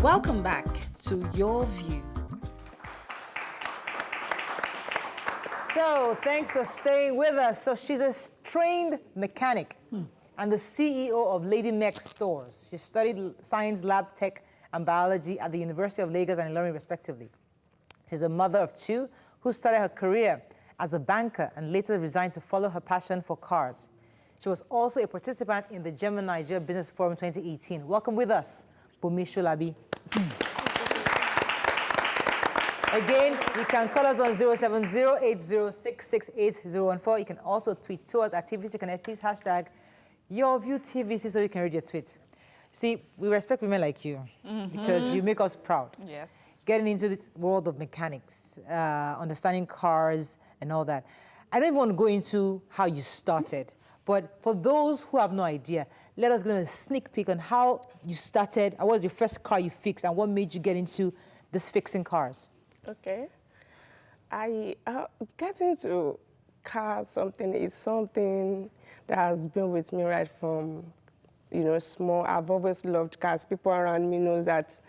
Welcome back to Your View. So, thanks for staying with us. So, she's a trained mechanic and the CEO of Ladymek stores. She studied science, lab tech, and biology at the University of Lagos and Ilorin, respectively. She's a mother of two who started her career as a banker and later resigned to follow her passion for cars. She was also a participant in the German-Niger Business Forum 2018. Welcome with us, Bunmi Solabi. Again, you can call us on 070-806-68014. You can also tweet to us at TVC Connect. Please hashtag YourViewTVC so you can read your tweets. See, we respect women like you because you make us proud. Yes. Getting into this world of mechanics, understanding cars and all that. I don't even want to go into how you started, but for those who have no idea, let us give them a sneak peek on how you started, and what was your first car you fixed, and what made you get into this fixing cars. Okay. I getting into cars is something that has been with me right from, small. I've always loved cars. People around me know that,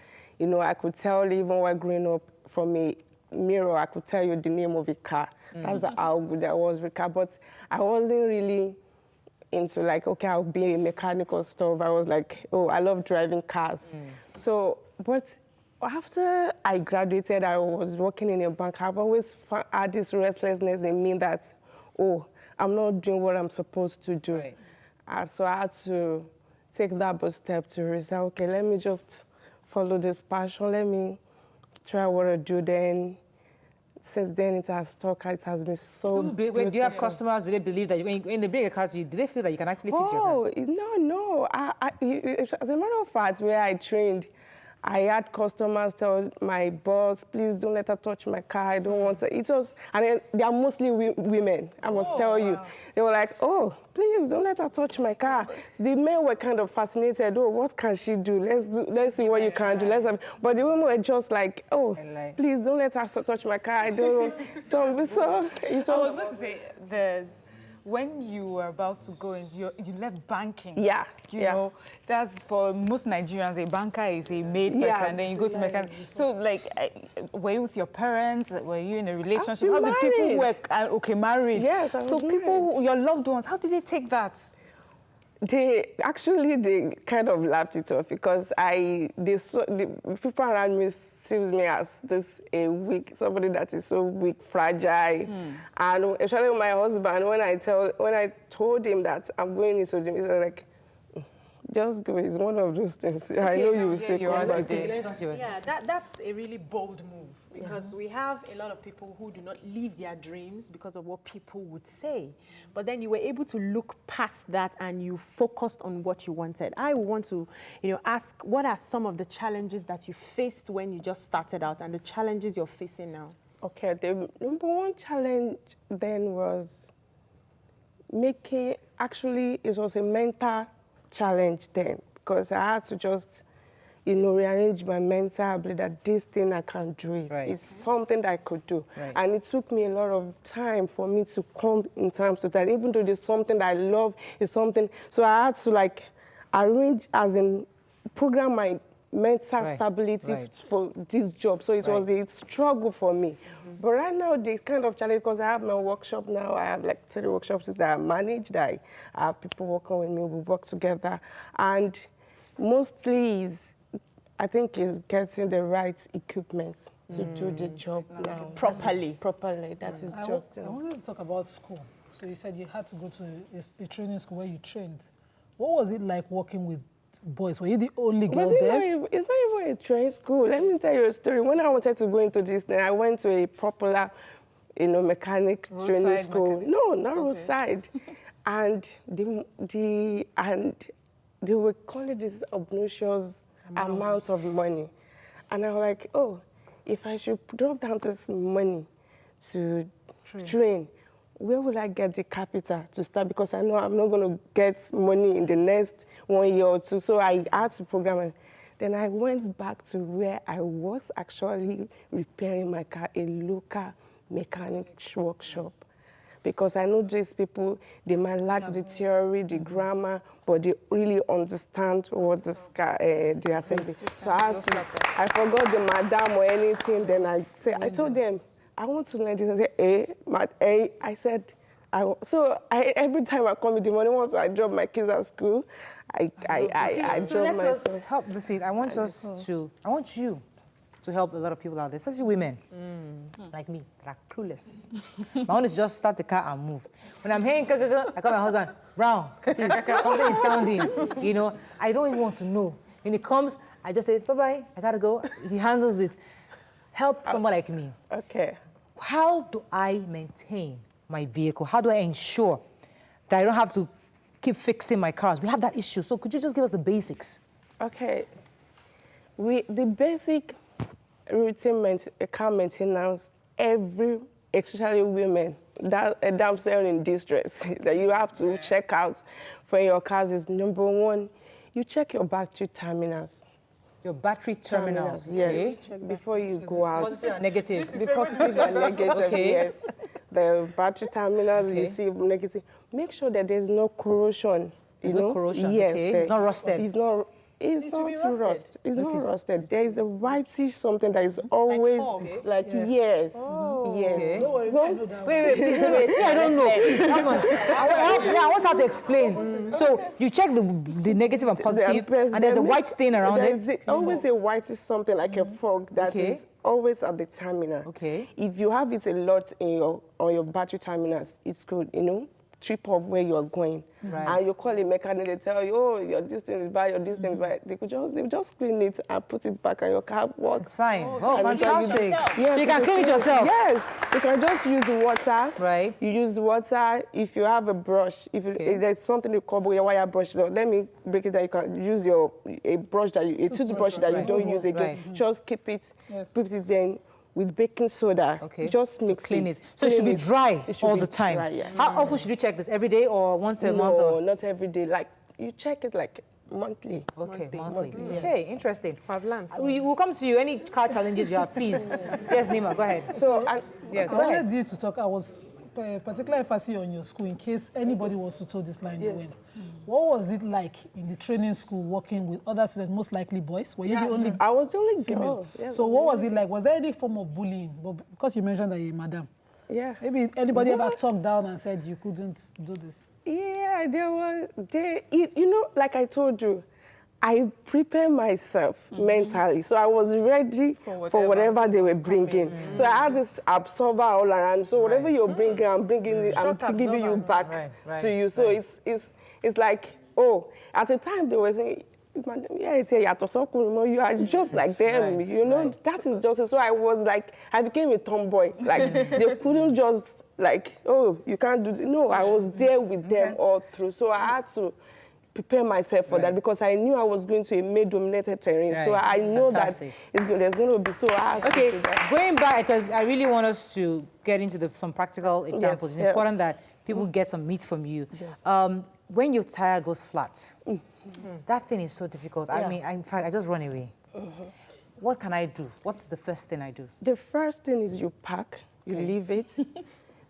I could tell even while growing up from a mirror, I could tell you the name of a car. That's how good I was with car. But I wasn't really into like, okay, I'll be a mechanical stuff. I was like, oh, I love driving cars. So, but after I graduated, I was working in a bank. I've always had this restlessness in me that, oh, I'm not doing what I'm supposed to do. Right. So I had to take that big step to realize, okay, let me just follow this passion. Let me try what I do. Then, since then, it has stuck. It has been so When do you have customers, do they believe that when they bring a car to you, do they feel that you can actually fix your car? No. As a matter of fact, where I trained, I had customers tell my boss, please don't let her touch my car. I don't want to. And they are mostly women, I must tell you. They were like, oh, please don't let her touch my car. The men were kind of fascinated. Oh, what can she do? Let's see what you can do. But the women were just like, oh, please don't let her touch my car. I don't know. So it was. I was going to say, when you were about to go in, you left banking. Yeah. You know, that's for most Nigerians, a banker is a maid person, and then you go to mechanics. So, like, were you with your parents? Were you in a relationship? How did people work? Okay, married. Yes, so people, your loved ones, how did they take that? They kind of laughed it off because the people around me sees me as somebody that is so weak, fragile. And especially my husband, when I told him that I'm going into the, he's like, just go. It's one of those things. Okay, I know you will say. Yeah, that's a really bold move because we have a lot of people who do not live their dreams because of what people would say. But then you were able to look past that and you focused on what you wanted. I want to, ask, what are some of the challenges that you faced when you just started out and the challenges you're facing now? Okay, the number one challenge then was it was a mental challenge then, because I had to just, rearrange my mental ability that this thing I can do it. Right. It's something that I could do. Right. And it took me a lot of time for me to come in terms with that, even though there's something that I love, it's something. So I had to arrange program my mental stability for this job. So it was a struggle for me. But right now, the kind of challenge, because I have my workshop now, I have 3 workshops that I manage, that I have people working with me, we work together. And mostly I think is getting the right equipment to do the job now. Properly. That is I wanted to talk about school. So you said you had to go to a training school where you trained. What was it like working with boys? Were you the only girl there? It's not even a training school. Let me tell you a story. When I wanted to go into this, then I went to a popular, mechanic training school. Mechanic. No, not roadside. And they were calling this obnoxious amount of money. And I was like, oh, if I should drop down this money to train, where will I get the capital to start? Because I know I'm not going to get money in the next 1 year or two. So I had to program it. Then I went back to where I was actually repairing my car, a local mechanic workshop. because I know these people, they might lack the theory, the grammar, but they really understand what they are saying. So I forgot the madam or anything, then I told them, I want to learn this. I said, I said, every time I come in the morning, once I drop my kids at school, I drop myself. So let's help the scene. I want you to help a lot of people out there, especially women like me that are clueless. My own is just start the car and move. When I'm hearing, I call my husband, Brown, please, something is sounding. You know, I don't even want to know. When it comes, I just say, bye-bye, I gotta go. He handles it. Help someone like me. Okay. How do I maintain my vehicle? How do I ensure that I don't have to keep fixing my cars? We have that issue. So could you just give us the basics? Okay. The basic routine car maintenance, especially women, that damsel in distress, that you have to check out for your cars is number one, you check your battery terminals. Your battery terminals, yes. Before you go out. Positive and negative. The positive and negative, yes. The battery terminals, you see negative. Make sure that there's no corrosion. There's no corrosion, yes, okay. It's not rusted. It's not rusted. It's not rusted. There is a whitish something that is always yes. Oh, yes. Okay. Don't worry, Wait, I don't know. Please, come on. I want her to explain. So you check the negative and positive, and there's a white stain around it. There's always a whitish something like a fog that is always at the terminal. Okay. If you have it a lot on your battery terminals, it's good, trip of where you're going. Right. And you call a mechanic, they tell you, oh, your distance is bad, your distance is bad. They just clean it and put it back and your car works. It's fine. Fantastic. Yes, So you can clean it yourself? Yes. You can just use water. Right. You use water. If you have a brush, if there's something you call your wire brush, let me break it down. You can use a toothbrush that you don't use again. Right. Just keep it, put it in with baking soda. Okay. Just mix clean it. So it should be dry all the time. Dry, yeah. How often should you check this? Every day or once a month? No, not every day. Like you check it like monthly. Okay, monthly. Yes. Okay, interesting. I've learned. We'll come to you. Any car challenges you have, please. Yes, Nima, go ahead. So I go ahead. wanted you to talk. I was particularly emphasis on your school in case anybody wants to toe this line you went. What was it like in the training school working with other students, most likely boys? Were you the only I was the only female? girl. Yeah, so what was it like? Was there any form of bullying? But because you mentioned that you're madam. Yeah. Maybe anybody ever talked down and said you couldn't do this? Yeah, like I told you, I prepare myself mentally. So I was ready for whatever they were bringing. So I had this absorber all around. So whatever you're bringing, I'm bringing it, I'm giving you back to you. So it's like, at the time they were saying, you are just like them, that is just, so I was like, I became a tomboy. Like, they couldn't just like, you can't do this. No, I was there with them all through. So I had to prepare myself for that because I knew I was going to a male-dominated terrain. So I know that there's going to be, so I have to do that. Going back, because I really want us to get into some practical examples. It's important that people get some meat from you. Yes. When your tire goes flat, that thing is so difficult. I mean, in fact, I just run away. What can I do? What's the first thing I do? The first thing is you pack, you leave it.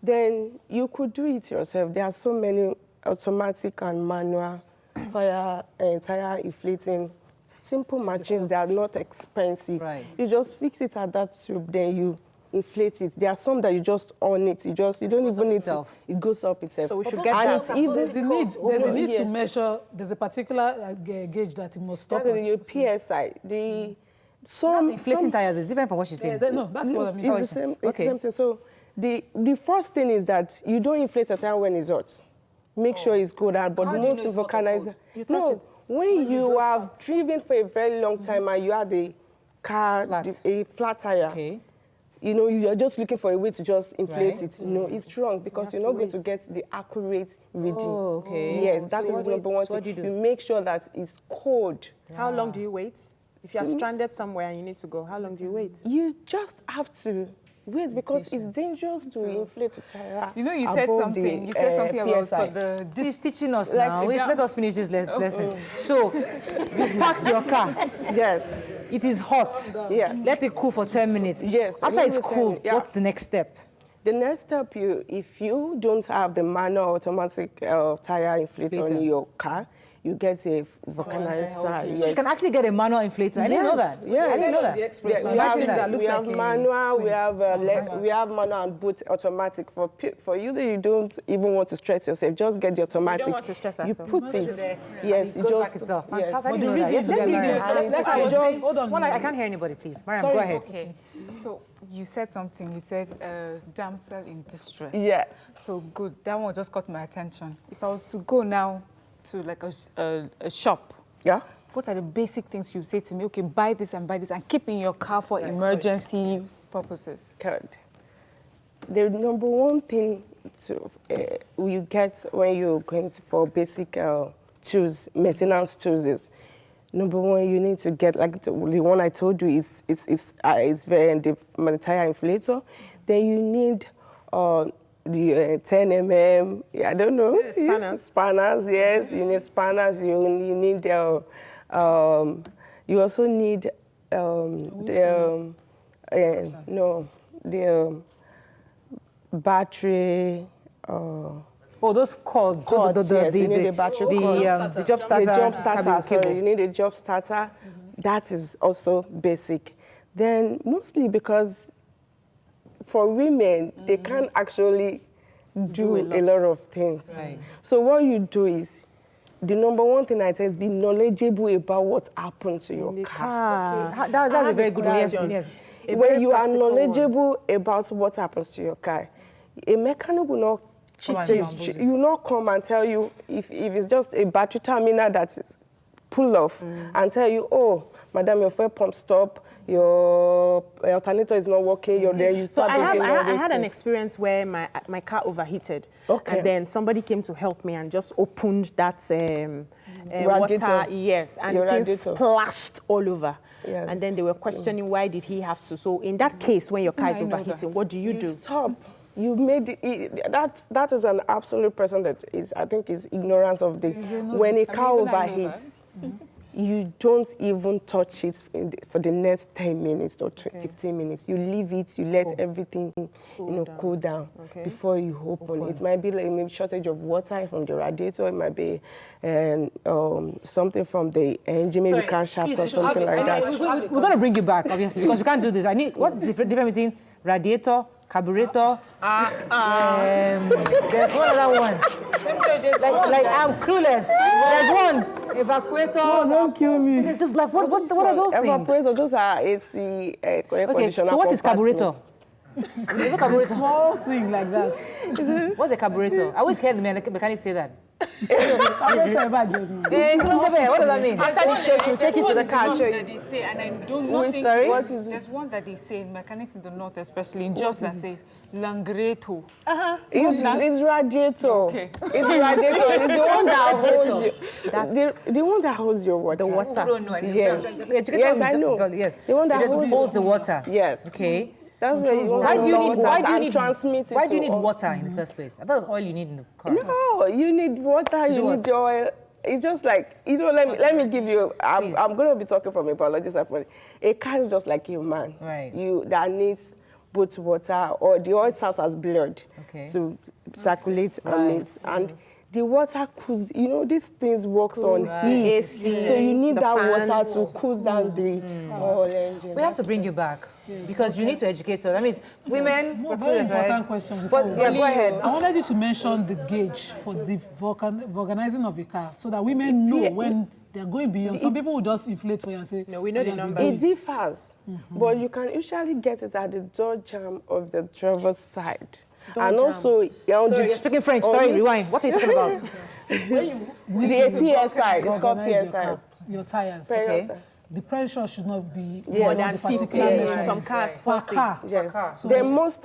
Then you could do it yourself. There are so many automatic and manual tire inflating, simple machines that are not expensive. Right. You just fix it at that tube, then you inflate it. There are some that you just on it. You don't even need to. It goes up itself. So we should get that. There's a need to measure. There's a particular gauge that you must stop at. Your PSI. Inflating tires is different from what she's saying. No, that's what I mean. It's the same. It's the same thing. So the first thing is that you don't inflate a tire when it's hot. Make sure it's good out, but most vulcanizer. No, when you have driven for a very long time and you had a car, a flat tire, you are just looking for a way to just inflate it. No, it's wrong because you're not going to get the accurate reading. Oh, okay. Yes, that is number one. So what do you do? You make sure that it's cold. How long do you wait? If you're stranded somewhere and you need to go, how long do you wait? You just have to wait because it's dangerous to inflate a tire. You said something. You said something about for the. She's teaching us now. Let us finish this lesson. So, you parked your car. Yes. It is hot. Yes. Let it cool for 10 minutes. Yes. After it's cooled, what's the next step? The next step, if you don't have the manual automatic tire inflator in your car, you get a vulcanized tire. So you can actually get a manual inflator. I didn't know that. Yes. I didn't know that. We have manual, we have manual and both automatic. For you that you don't even want to stress yourself, just get the automatic. You don't want to stress You yourself. put it. Yes, it goes back itself. Fantastic. I didn't know that. Yes, Hold on. I can't hear anybody, please. Mariam, go ahead. Okay. So you said something. You said damsel in distress. Yes. So good. That one just caught my attention. If I was to go now to like a shop, Yeah. what are the basic things you say to me? Okay, buy this and keep in your car for emergency purposes. Good. The number one thing you get when you're going for basic tools, maintenance tools is, number one, you need to get, like the one I told you is very deep, the tire inflator. Then you need the 10 mm, I don't know. Spanners. Spanners, yes. You need spanners. You need you also need the battery. Oh, those cords. Yes, you need a battery cord. The job starter. The job starter, cable. sorry, you need a job starter. That is also basic. Then mostly because for women, they can't actually do a lot of things. Right. So what you do is, the number one thing I say is be knowledgeable about what happened to your car. Okay. That's a very good one. Yes, yes. When you are knowledgeable about what happens to your car, a mechanic will not you will not come and tell you if it's just a battery terminal that is pull off and tell you, oh, madam, your fuel pump stop, your alternator is not working, you're there, you So start I had an experience where my car overheated. Okay. And then somebody came to help me and just opened that Radiator. water. Yes, and Your things radiator. splashed all over. Yes. And then they were questioning why did he have to. So in that case, when your car is overheating, what do you do? Stop. You made it, that is an absolute person that is, I think, is ignorance of the, when a car overheats, you don't even touch it for the next 10 minutes or 15 minutes. You leave it, you let everything cool down before you open. It might be like maybe shortage of water from the radiator, it might be something from the engine, maybe crankshaft or something like that. We're going to bring you back, obviously, because we can't do this. What's the difference between radiator, carburetor? There's one other one. Like I'm clueless. There's one. Evacuator. No, don't kill me. It's just like, what are those things? Evaporator, those are AC air conditioner. So what is carburetor? Carburetor. Small thing like that. What's a carburetor? I always hear the mechanics say that. Carburetor, imagine. What does that mean? After the show, she'll take you to the car and show you. That they say, and I don't know. Sorry? What is it? There's one that they say, mechanics in the north, especially in Jos, that says Langreto. It's radiator. Okay. It's radiator. It's the one that holds the one that holds your water. The water. I don't know. Yes, I know. Yes. The one that holds the water. Yes. Okay. That's where you Why do you need transmit it? Why do you need water in the first place? I thought it was oil you need in the car. No, you need water. You need the oil. It's just like, let me give you. I'm going to be talking from a biologist standpoint. A car is just like a man. Right. That needs both water, or the oil serves as blood to circulate on it. And the water cools, these things works on heat. So you need that water to cool down the oil engine. We have to bring you back because you need to educate us. I mean, women, Very important question. But yeah, go ahead. I wanted you to mention the gauge for the vulcanizing of a car so that women know when they're going beyond. Some people will just inflate for you and say, no, we know the number. It differs, but you can usually get it at the door jamb of the driver's side. And also, sorry, you're speaking French. Sorry, rewind. What are you talking about? The PSI. It's called PSI. Your tires. Okay. The pressure should not be More than the 50. particular measurement. Some cars, Per 40. car. Yes. So Then most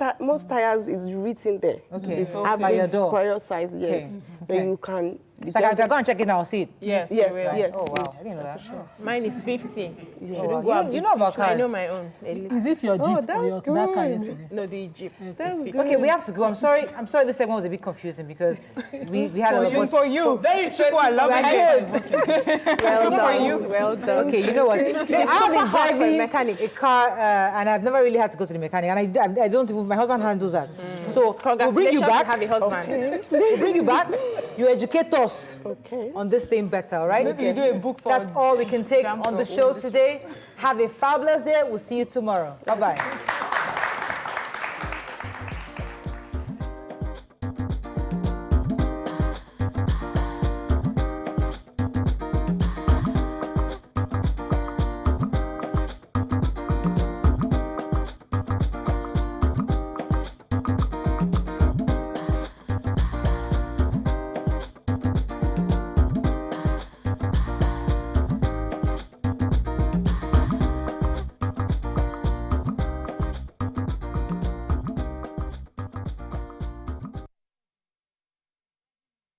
tires is written there. Okay. It's By your average door. prior size, yes. Then you can It's like I go and check it now, I'll see it. Yes, Yes, you will. yes. Oh, wow. I didn't know that. Mine is 50. Oh, wow. You know about cars. I know my own. Is it your Jeep or your that car yesterday? No, the Jeep. That's good. Okay, we have to go. I'm sorry this segment was a bit confusing because we had a lot of... For you. Very interesting. People are loving it. Well done. Well done. Okay, you know what? I have been hot for a driving mechanic. a car and I've never really had to go to the mechanic, and I don't even, my husband handles that. So we'll bring you Congratulations back. to have a husband. We'll bring you back. You educate us on this thing better, all right? Maybe you do a book for That's all we can take Jam on the for show all this. today. Have a fabulous day. We'll see you tomorrow. Bye-bye.